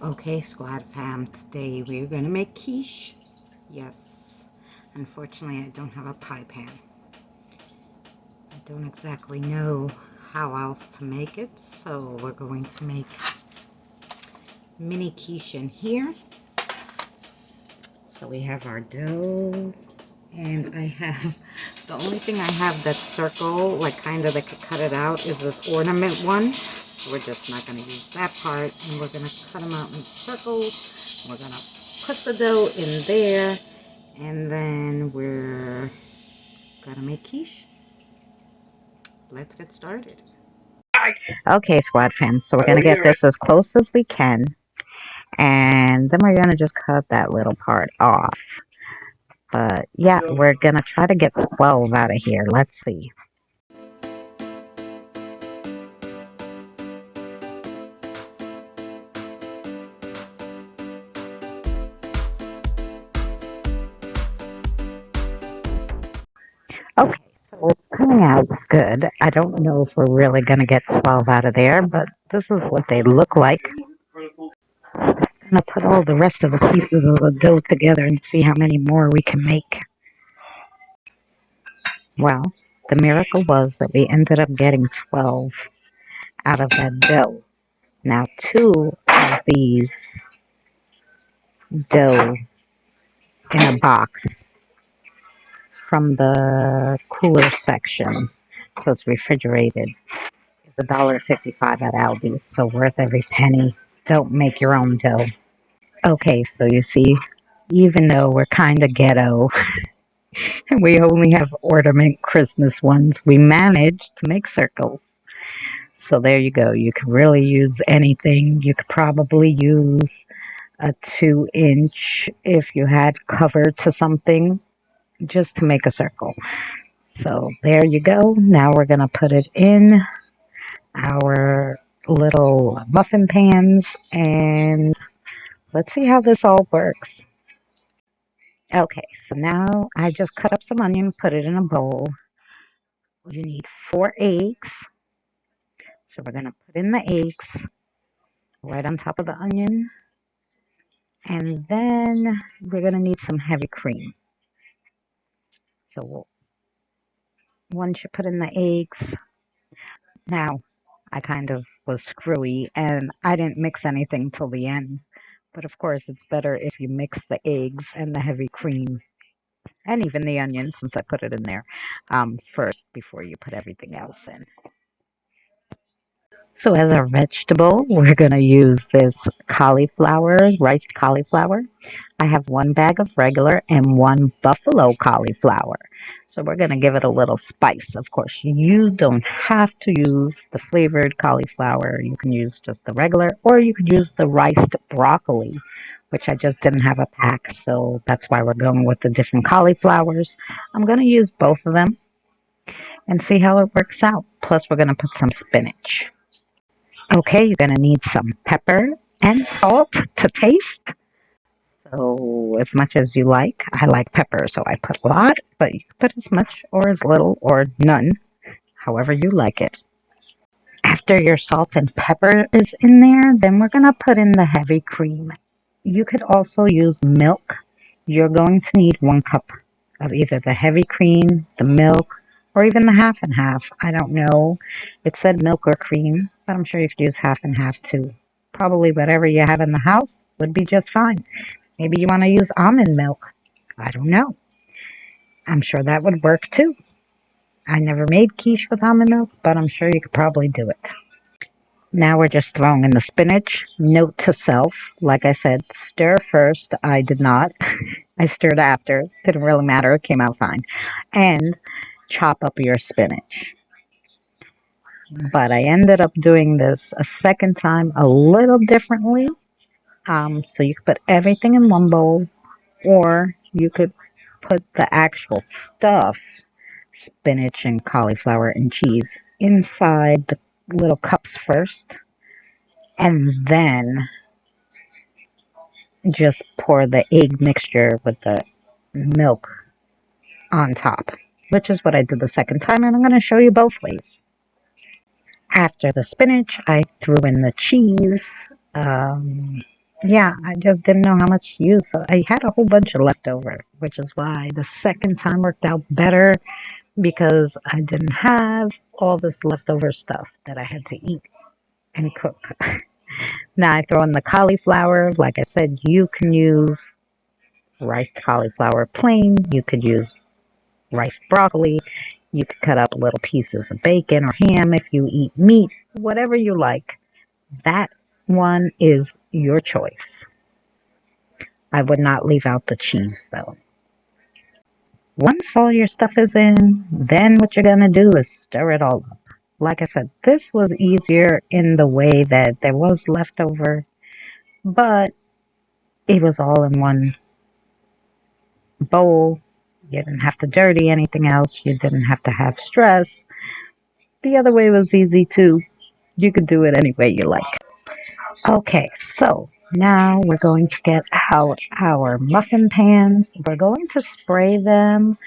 Okay, Squad Fam, today we're gonna make quiche. Yes, unfortunately I don't have a pie pan. I don't exactly know how else to make it, so we're going to make mini quiche in here. So we have our dough, and I have, the only thing I have that's circle, like kind of that could cut it out, is this ornament one. So we're just not going to use that part, and we're going to cut them out in circles. We're going to put the dough in there, and then we're going to make quiche. Let's get started. Okay, Squad fans, so we're going to get this as close as we can, and then we're going to just cut that little part off. But yeah, we're gonna try to get 12 out of here. Let's see. Okay, so it's coming out good. I don't know if we're really gonna get 12 out of there, but this is what they look like. I'm gonna put all the rest of the pieces of the dough together and see how many more we can make. Well, the miracle was that we ended up getting 12 out of that dough. Now, two of these dough in a box from the cooler section, so it's refrigerated. It's $1.55 at Aldi's, so worth every penny. Don't make your own dough. Okay, so you see, even though we're kind of ghetto and we only have ornament Christmas ones, we managed to make circles. So there you go. You could really use anything. You could probably use a 2-inch if you had cover to something just to make a circle. So there you go. Now we're going to put it in our little muffin pans and let's see how this all works. Okay, so now I just cut up some onion, put it in a bowl. You need 4 eggs. So we're going to put in the eggs right on top of the onion. And then we're going to need some heavy cream. So once you put in the eggs, now I kind of was screwy and I didn't mix anything till the end. But of course, it's better if you mix the eggs and the heavy cream and even the onion, since I put it in there, first before you put everything else in. So as our vegetable, we're going to use this cauliflower, riced cauliflower. I have 1 bag of regular and 1 buffalo cauliflower. So we're going to give it a little spice. Of course, you don't have to use the flavored cauliflower. You can use just the regular, or you could use the riced broccoli, which I just didn't have a pack. So that's why we're going with the different cauliflowers. I'm going to use both of them and see how it works out. Plus, we're going to put some spinach. Okay, you're going to need some pepper and salt to taste. So as much as you like. I like pepper, so I put a lot, but you can put as much or as little or none, however you like it. After your salt and pepper is in there, then we're going to put in the heavy cream. You could also use milk. You're going to need 1 cup of either the heavy cream, the milk, or even the half and half. I don't know. It said milk or cream, but I'm sure you could use half and half too. Probably whatever you have in the house would be just fine. Maybe you want to use almond milk. I don't know. I'm sure that would work too. I never made quiche with almond milk, but I'm sure you could probably do it. Now we're just throwing in the spinach. Note to self, like I said, stir first. I did not. I stirred after. Didn't really matter. It came out fine. And chop up your spinach. But I ended up doing this a second time a little differently. So you could put everything in one bowl, or you could put the actual stuff, spinach and cauliflower and cheese, inside the little cups first, and then just pour the egg mixture with the milk on top, which is what I did the second time, and I'm going to show you both ways. After the spinach, I threw in the cheese. Yeah, I just didn't know how much to use. So I had a whole bunch of leftover, which is why the second time worked out better because I didn't have all this leftover stuff that I had to eat and cook. Now I throw in the cauliflower. Like I said, you can use riced cauliflower plain. You could use riced broccoli. You could cut up little pieces of bacon or ham if you eat meat, whatever you like. That one is your choice. I would not leave out the cheese though. Once all your stuff is in, then what you're gonna do is stir it all up. Like I said, this was easier in the way that there was leftover, but it was all in one bowl. You didn't have to dirty anything else. You didn't have to have stress. The other way was easy too. You could do it any way you like. Okay, so now we're going to get out our muffin pans. We're going to spray them.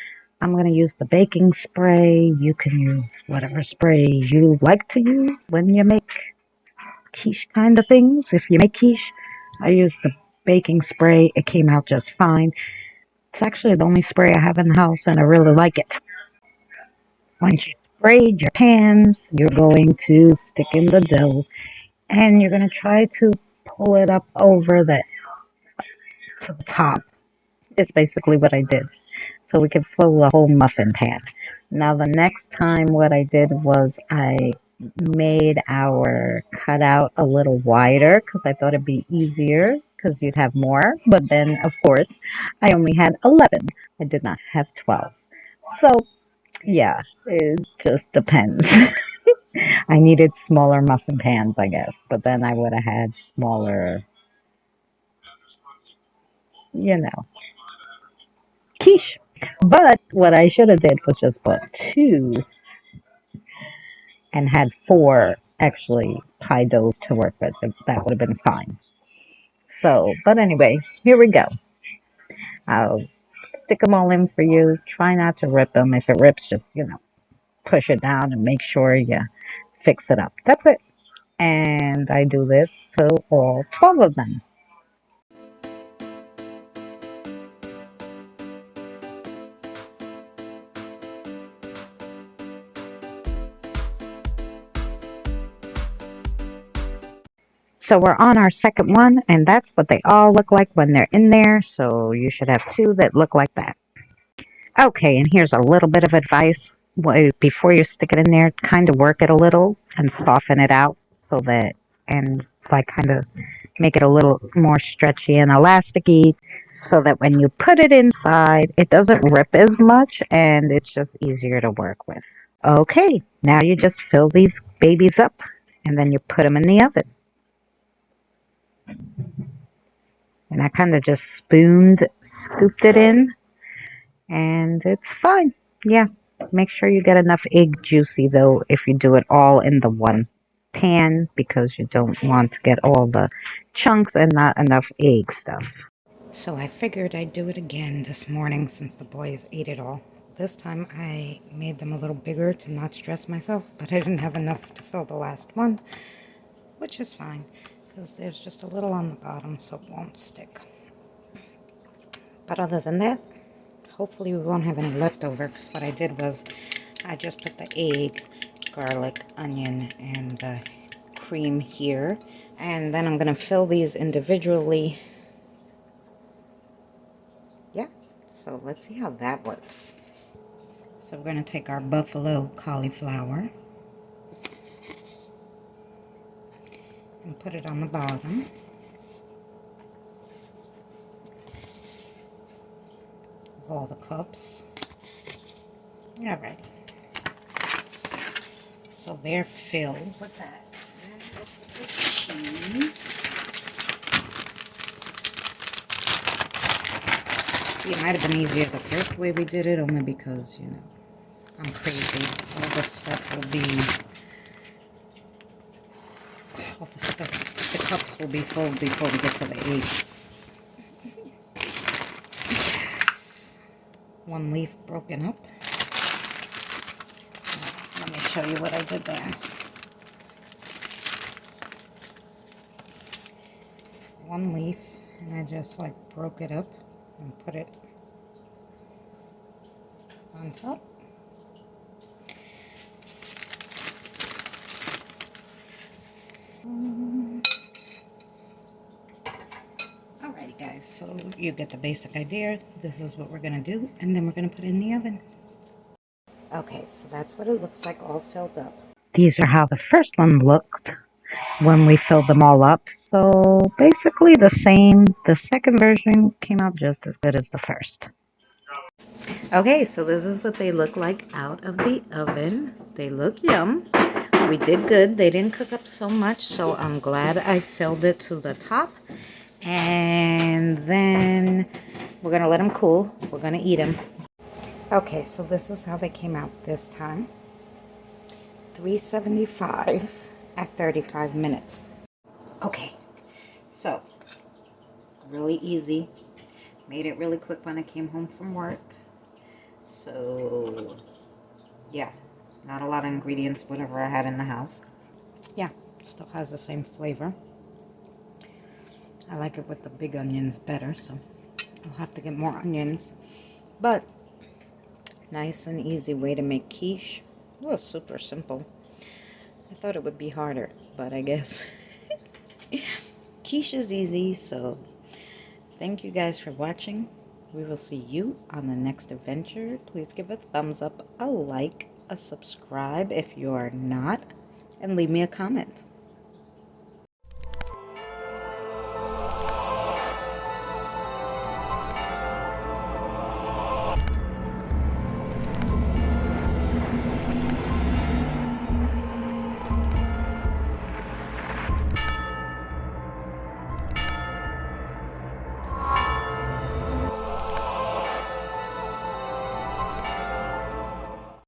I'm going to use the baking spray. You can use whatever spray you like to use when you make quiche kind of things. If you make quiche, I use the baking spray. It came out just fine. It's actually the only spray I have in the house, and I really like it. Once you sprayed your pans, you're going to stick in the dough, and you're going to try to pull it up over the to the top. It's basically what I did. So we could fill the whole muffin pan. Now the next time what I did was I made our cutout a little wider because I thought it'd be easier because you'd have more. But then, of course, I only had 11. I did not have 12. So, yeah, it just depends. I needed smaller muffin pans, I guess. But then I would have had smaller, you know, quiche. But what I should have did was just put two and had four actually pie doughs to work with. That would have been fine. So, but anyway, here we go. I'll stick them all in for you. Try not to rip them. If it rips, just, push it down and make sure you fix it up. That's it. And I do this to all 12 of them. So we're on our second one, and that's what they all look like when they're in there. So you should have two that look like that. Okay, and here's a little bit of advice. Before you stick it in there, kind of work it a little and soften it out so that, and like kind of make it a little more stretchy and elasticy so that when you put it inside, it doesn't rip as much and it's just easier to work with. Okay, now you just fill these babies up and then you put them in the oven. And I kind of just scooped it in, and it's fine. Yeah, make sure you get enough egg juicy though if you do it all in the one pan because you don't want to get all the chunks and not enough egg stuff. So I figured I'd do it again this morning since the boys ate it all. This time I made them a little bigger to not stress myself, but I didn't have enough to fill the last one, which is fine because there's just a little on the bottom so it won't stick. But other than that, hopefully we won't have any leftover because what I did was I just put the egg, garlic, onion, and the cream here. And then I'm going to fill these individually. Yeah, so let's see how that works. So we're going to take our buffalo cauliflower and put it on the bottom. Of all the cups. Alright. So they're filled with that. Cheese. See, it might have been easier the first way we did it, only because, I'm crazy. All the cups will be full before we get to the eggs. One leaf broken up. Let me show you what I did there. one leaf and I just like broke it up and put it on top. Alrighty guys, so you get the basic idea. This is what we're gonna do, and then we're gonna put it in the oven. Okay, so that's what it looks like all filled up. These are how the first one looked when we filled them all up. So basically the same. The second version came out just as good as the first. Okay, so this is what they look like out of the oven. They look yum. We did good. They didn't cook up so much, so I'm glad I filled it to the top. And then we're going to let them cool. We're going to eat them. Okay, so this is how they came out this time. 375 at 35 minutes. Okay, so really easy. Made it really quick when I came home from work. So, yeah, not a lot of ingredients, whatever I had in the house. Yeah, still has the same flavor. I like it with the big onions better, so I'll have to get more onions. But, nice and easy way to make quiche. It was super simple. I thought it would be harder, but I guess quiche is easy, so thank you guys for watching. We will see you on the next adventure. Please give a thumbs up, a like, a subscribe if you are not, and leave me a comment.